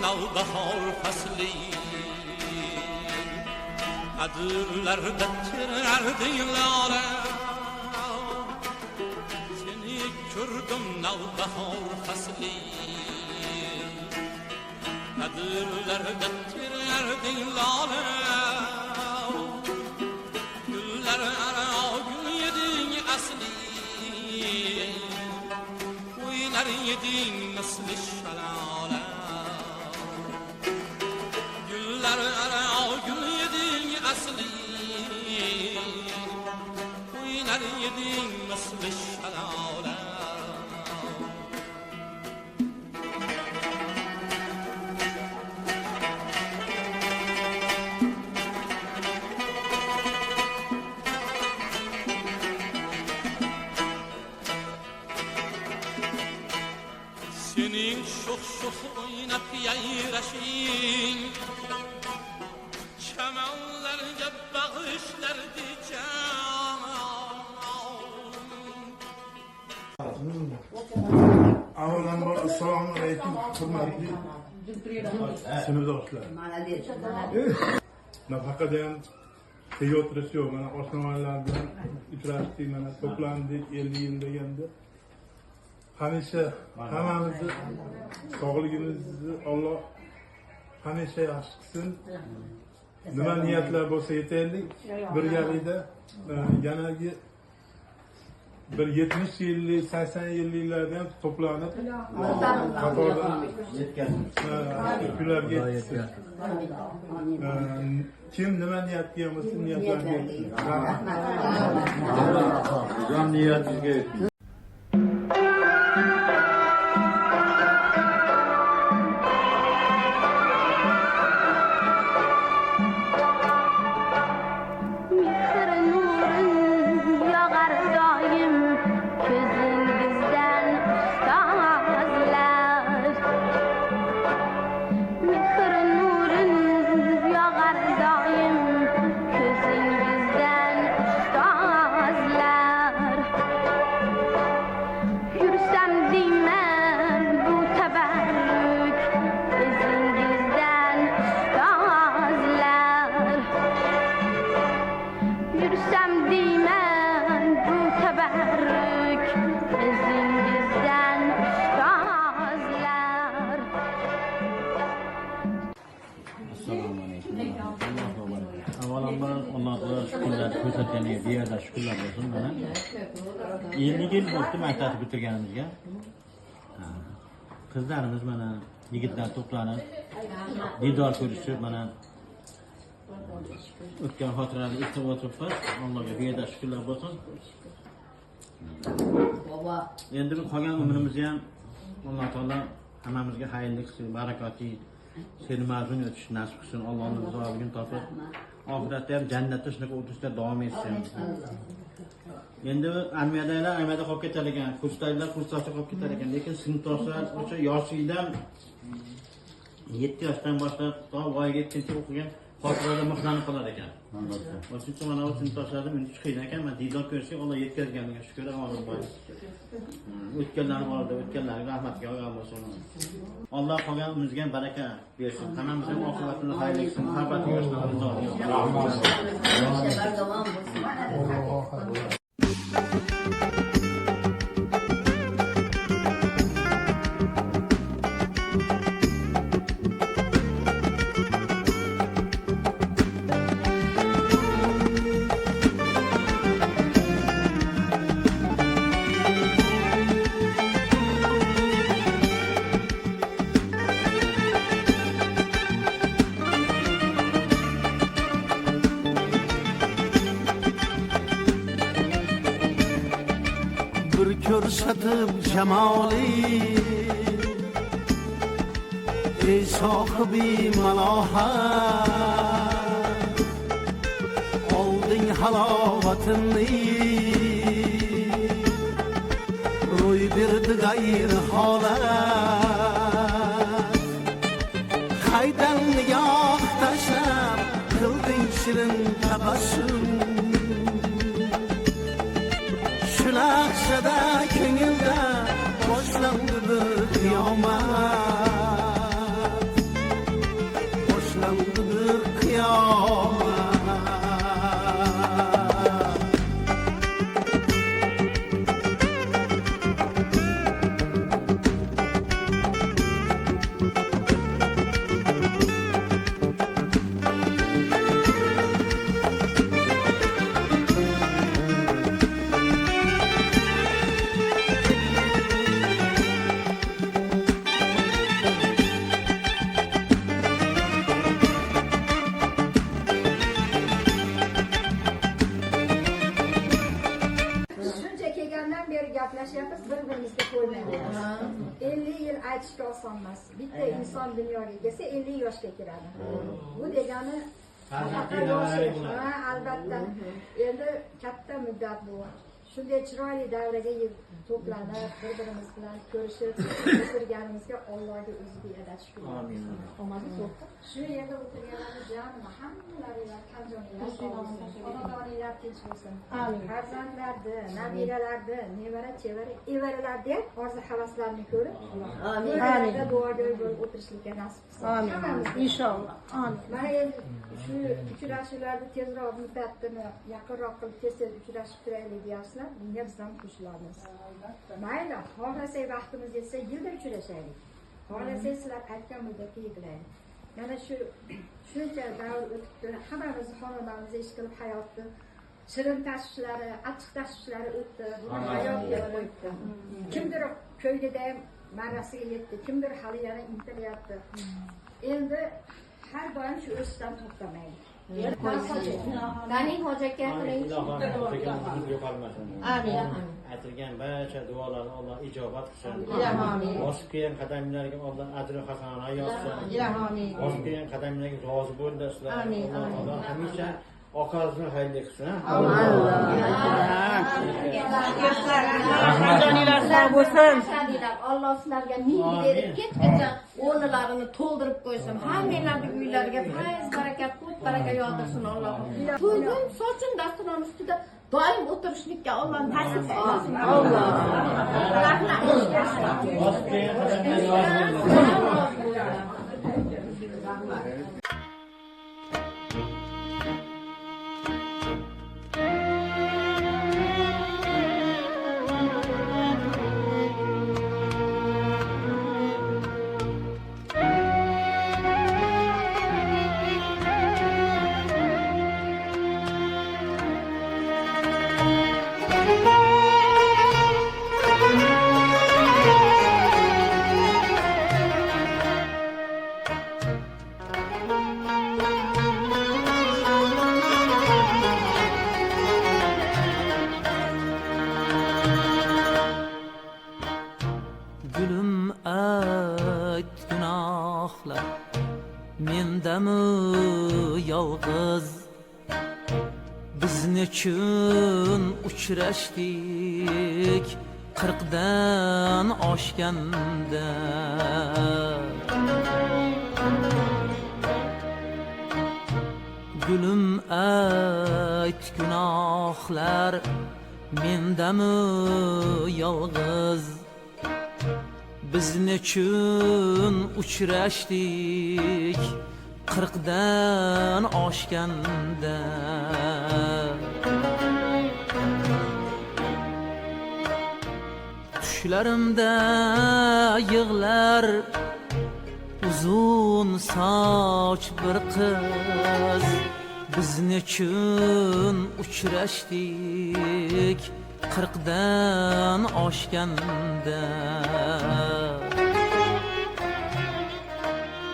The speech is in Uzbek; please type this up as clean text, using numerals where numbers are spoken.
navbahor fasli Adırlarda tirardi lale Seni gördüm navbahor fasli Adırlarda tirardi lale Güller ara gül yedin asli Uylar yedin nasıl şalale Güller ara gül yedin asli Uylar yedin nasıl şalale Senin şox oynap yayraşın Çamallarca bağışlardı can Avvalambor assalomu alaykum hurmatli sinfdoshlar. Nafaqat ham tega o'tirish yo'q. Mana osmonlar bilan uchrashdik, mana to'plandik 50 yil deganda. Hamisha hammamizni sog'ligimizni Alloh hamisha yaxshi qilsin. Nima niyatlar bo'lsa yetaylik. Birgalikda yanagi bir 70 yillik, 80 yilliklardan to'planib qatorda kunlarga yetsin. Kim nima niyat qilgan bo'lsa niyatlarga yetsin. Jon niyatingizga yetsin. Avvalambor Allohga shukrlar ko'rsatganiga bu yerda shukrlar bo'lsin. Mana 50 yil bo'ldi maktabni bitirganimizga. Qizlarimiz mana yigitlar to'planib didor ko'rishib mana o'tgan xotiralarni eslab o'tiribmiz. Allohga bu yerda shukrlar bo'lsin. Endi bu qolgan umrimizni ham Alloh taolo hammamizga xayrli qilsin, barakotli seni mazmun o'tish nasib qilsin. Allohning rizoligini topib oxiratda ham jannatda shunaqa o'tishda davom etsin. Endi armiyada qolib ketar ekan, kursdagilar kursdoshda qolib ketar ekan, lekin sinfdoshlar o'sha yoshlikdan 7 yoshdan boshlab to voyaga yetguncha o'qigan xotiralar muhlanib qolar ekan. O'sha uchun mana bu sinfdoshlardan uncha qiyin ekan. Men didor ko'rishga Alloh yetkazganiga shukr qilib o'tganlarni borda o'tganlarga rahmatga olgan bo'lsin. Alloh qolganimizga ham baraka bersin. Hammamizga oqibatini xayrli qilsin. Muhabbati yo'qsa bir ko'rsatib jamoli ey sohibi malohat olding halovatimni ro'y berdi g'ayr holat qaydan nigoh tashlab qilding shirin tabassum Şunaqşada ko'ngilda boshlandi bir qiyomat aytishga oson emas. Bitta inson dunyoga kelsa 50 yoshga kiradi. Bu degani albatta endi katta muddat bu. Shunday chiroyli davraga to'planib, bir-birimiz bilan ko'rishib, o'tirganimizga Allohga o'ziga yana shukr. Amin. Shu yerda o'tirganlarimiz jami hammalariga qanjonlar xonadonlar tinch bo'lsin. Amin. Farzandlarni, nabiralarni, nevara, chevara, evaralarni orzu havaslarni ko'rib, amin. Duogo'y bo'lib o'tirishlikka nasib qilsin. Amin. Inshaalloh. Amin. Mana endi shu uchrashuvlarni tezroq muddatini yaqinroq qilib tez-tez uchrashib turaylik deyapsizlar. Bunga biz ham qo'shilamiz. Mayli, xohlasak vaqtimiz yetsa yilda uchrashaylik. Xohlasak sizlar aytgan muddatga yetaylik. Mana shuncha davr o'tibdi. Hammamiz xonadonimizda ish qilib hayotni shirin tashvishlari, achchiq tashvishlari o'tdi. Buni hayot deb qo'yibdi. Kimdir ko'ylida ham marrasiga yetdi, kimdir hali yana intilyapti. Endi har doim shu o'sishdan to'xtamaydi. Ganing hojaga qiling. Amin. Aytilgan barcha duolarni Alloh ijobat qilsin. Amin. Bosib kelgan qadamlarga Alloh ajr hasanat yozsin. Amin. Bosib kelgan qadamlarga rozi bo'ldi sizlar. Alloh hamisha oqazni xayrli qilsin. Joninglar sog' bo'lsin. Alloh sizlarga ming berib ketgacha o'rnilarini to'ldirib qo'ysin. Hammanglarning uylariga fayz, barakat, qut, baraka yog'dirsin Alloh. Bugun sochin dasturxon ustida doim o'tirishlikka Alloh nasib qilsin. Alloh. Rahmat. Bosib kelgan qadamlarga Gülüm et günahlar mendami yolg'iz biz nechun uchrashdik 40dan oshganda Gülüm et günahlar mendami yolg'iz biz nechun uchrashdik 40dan oshganda Tushlarimda yig'lar uzun soch bir qiz biz nechun uchrashdik 40dan oshganda